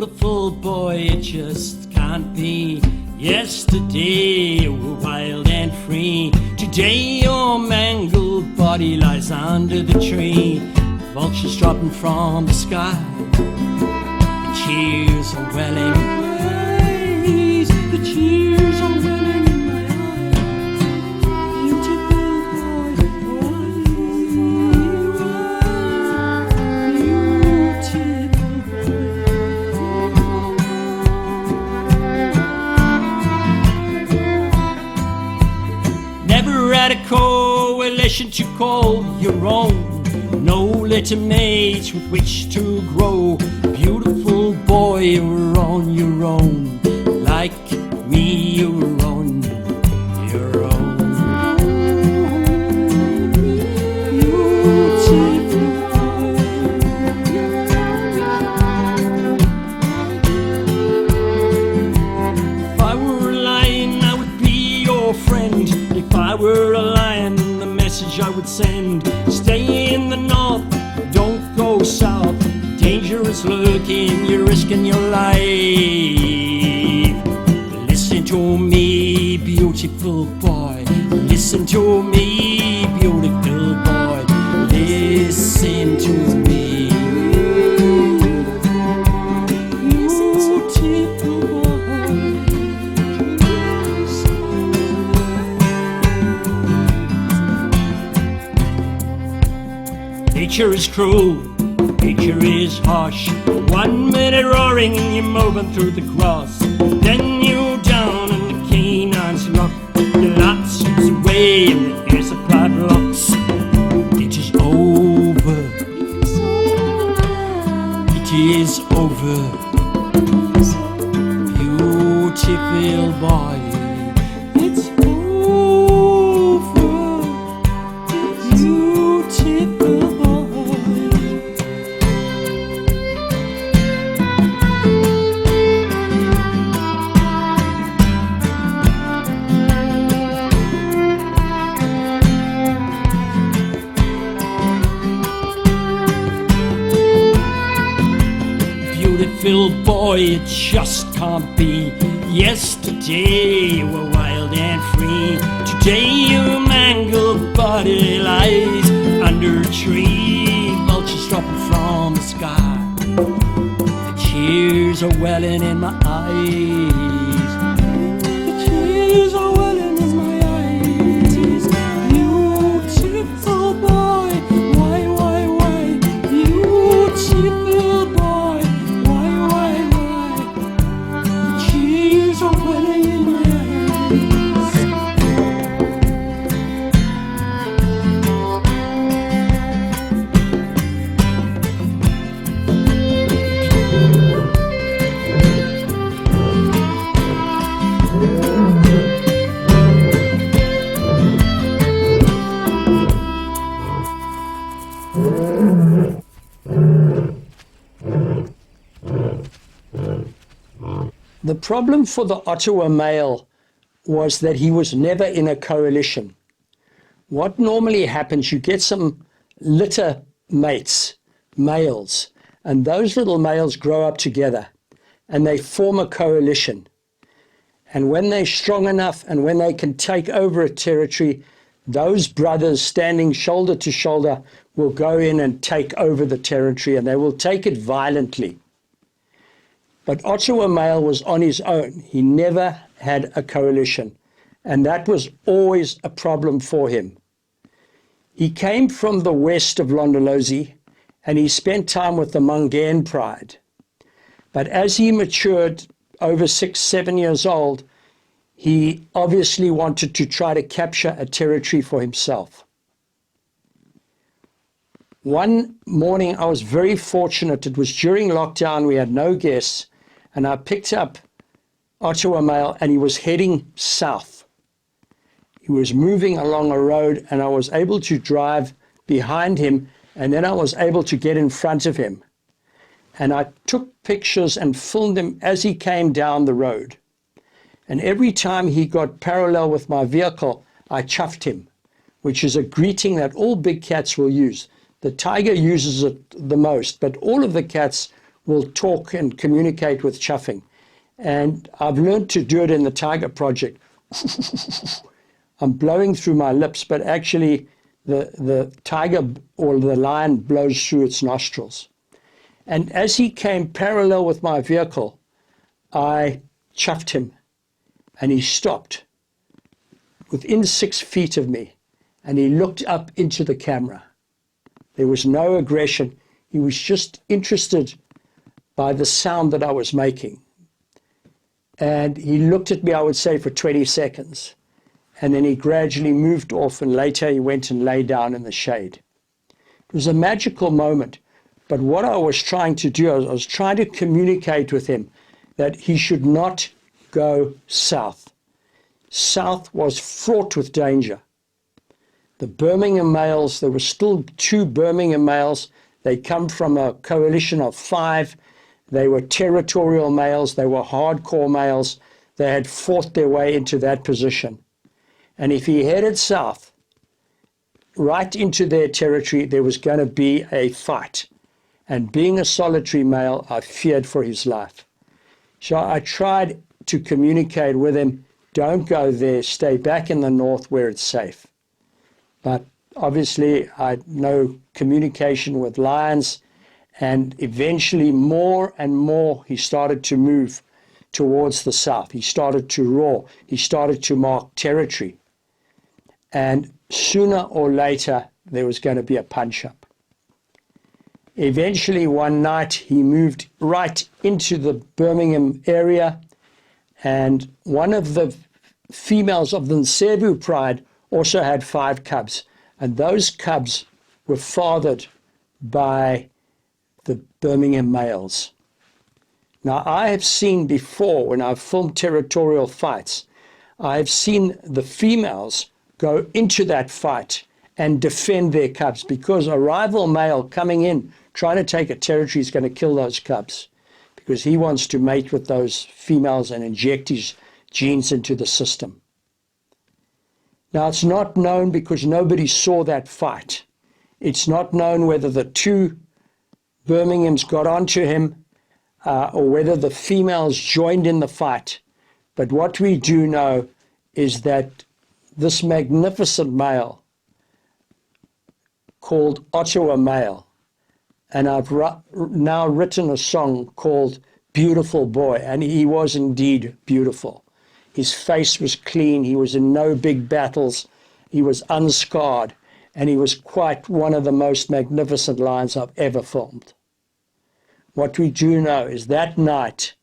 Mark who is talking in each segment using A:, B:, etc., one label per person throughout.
A: beautiful boy, it just can't be. Yesterday you were wild and free. Today your mangled body lies under the tree. Vultures dropping from the sky. The tears are welling in my eyes. The tears are welling in my eyes. Beautiful boy, never had a coalition to call your own. No little mates with which to grow. Beautiful boy, you're on your own. Like me, you're on your own. If I were a lion, I would be your friend. If I were a lion, the message I would send: stay in the north, don't go south. Danger is lurking, you're risking your life. Listen to me, beautiful boy. Listen to me, beautiful boy. Listen to me. Nature is cruel, nature is harsh. 1 minute roaring and you're moving through the grass. Then you're down and the canines lock. The lot slips away and the air supply blocks. It is over. It is over. Beautiful boy. It's over. Beautiful. Beautiful boy, it just can't be. Yesterday you were wild and free. Today your mangled body lies under a tree. Vultures dropping from the sky. The tears are welling in my eyes. The tears are welling in my eyes. Beautiful boy, why? Beautiful boy. The problem for the Othawa Male was that he was never in a coalition. What normally happens, you get some litter mates, males, and those little males grow up together and they form a coalition. And when they're strong enough and when they can take over a territory, those brothers standing shoulder to shoulder will go in and take over the territory, and they will take it violently. But Othawa Male was on his own. He never had a coalition, and that was always a problem for him. He came from the West of Londolozi, and he spent time with the Mhangeni pride. But as he matured, over 6, 7 years old, he obviously wanted to try to capture a territory for himself. One morning, I was very fortunate. It was during lockdown. We had no guests. And I picked up Othawa Male, and he was heading south. He was moving along a road, and I was able to drive behind him, and then I was able to get in front of him. And I took pictures and filmed him as he came down the road. And every time he got parallel with my vehicle, I chuffed him, which is a greeting that all big cats will use. The tiger uses it the most, but all of the cats will talk and communicate with chuffing. And I've learned to do it in the Tiger Project. I'm blowing through my lips, but actually the tiger or the lion blows through its nostrils. And as he came parallel with my vehicle, I chuffed him, and he stopped within 6 feet of me, and he looked up into the camera. There was no aggression. He was just interested by the sound that I was making. And he looked at me, I would say, for 20 seconds. And then he gradually moved off, and later he went and lay down in the shade. It was a magical moment. But what I was trying to do, I was trying to communicate with him that he should not go south. South was fraught with danger. The Birmingham Males, there were still 2 Birmingham Males. They come from a coalition of 5. They were territorial males. They were hardcore males. They had fought their way into that position. And if he headed south, right into their territory, there was going to be a fight. And being a solitary male, I feared for his life. So I tried to communicate with him, don't go there, stay back in the north where it's safe. But obviously I had no communication with lions, and eventually more and more he started to move towards the south. He started to roar. He started to mark territory. And sooner or later there was going to be a punch-up. Eventually one night he moved right into the Birmingham area, and one of the females of the Nsebu pride also had 5 cubs, and those cubs were fathered by the Birmingham Males. Now I have seen before, when I've filmed territorial fights, I have seen the females go into that fight and defend their cubs, because a rival male coming in trying to take a territory is going to kill those cubs, because he wants to mate with those females and inject his genes into the system. Now it's not known, because nobody saw that fight. It's not known whether the 2 Birminghams got onto him or whether the females joined in the fight. But what we do know is that this magnificent male called Othawa Male, and I've now written a song called Beautiful Boy, and he was indeed beautiful. His face was clean, he was in no big battles, he was unscarred, and he was quite one of the most magnificent lions I've ever filmed. What we do know is that night,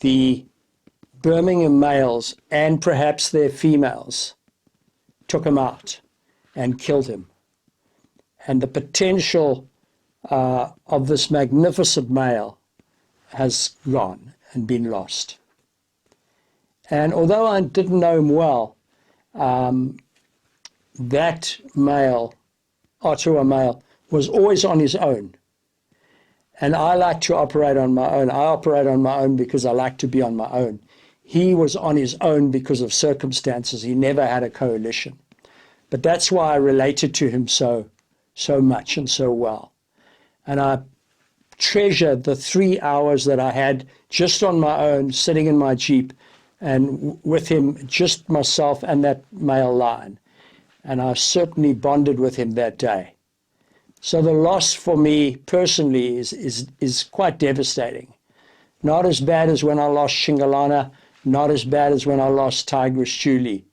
A: the Birmingham Males and perhaps their females took him out and killed him. And the potential of this magnificent male has gone and been lost. And although I didn't know him well, that male, Othawa Male, was always on his own. And I like to operate on my own. I operate on my own because I like to be on my own. He was on his own because of circumstances. He never had a coalition. But that's why I related to him so much and so well. And I treasure the 3 hours that I had just on my own, sitting in my Jeep, and with him, just myself and that male lion. And I certainly bonded with him that day. So the loss for me personally is quite devastating. Not as bad as when I lost Shingalana, not as bad as when I lost Tigress Julie,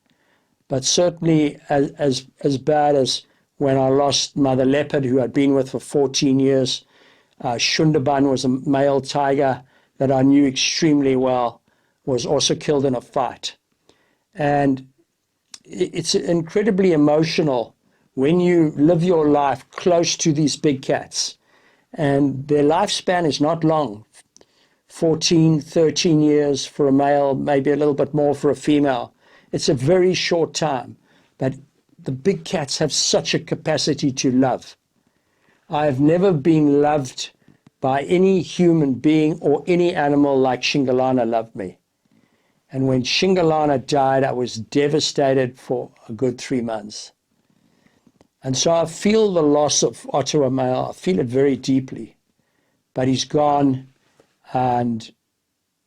A: but certainly as bad as when I lost Mother Leopard, who I'd been with for 14 years. Shundaban was a male tiger that I knew extremely well, was also killed in a fight. And it's incredibly emotional when you live your life close to these big cats. And their lifespan is not long, 14, 13 years for a male, maybe a little bit more for a female. It's a very short time, but the big cats have such a capacity to love. I have never been loved by any human being or any animal like Shingalana loved me. And when Shingalana died, I was devastated for a good 3 months. And so I feel the loss of Othawa Male. I feel it very deeply. but he's gone. And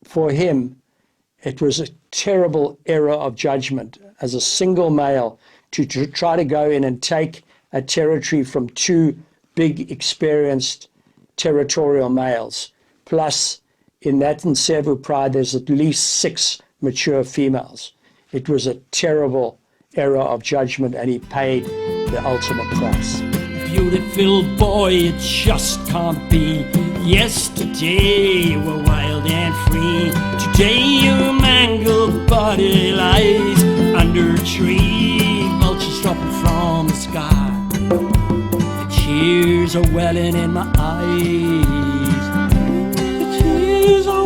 A: for him, it was a terrible error of judgment as a single male to try to go in and take a territory from two big, experienced territorial males. Plus, in that Nsevu pride, there's at least 6 mature females. It was a terrible error of judgment, and he paid the ultimate price.
B: Beautiful boy, it just can't be. Yesterday you were wild and free. Today your mangled body lies under a tree, vultures dropping from the sky. The tears are welling in my eyes. The tears are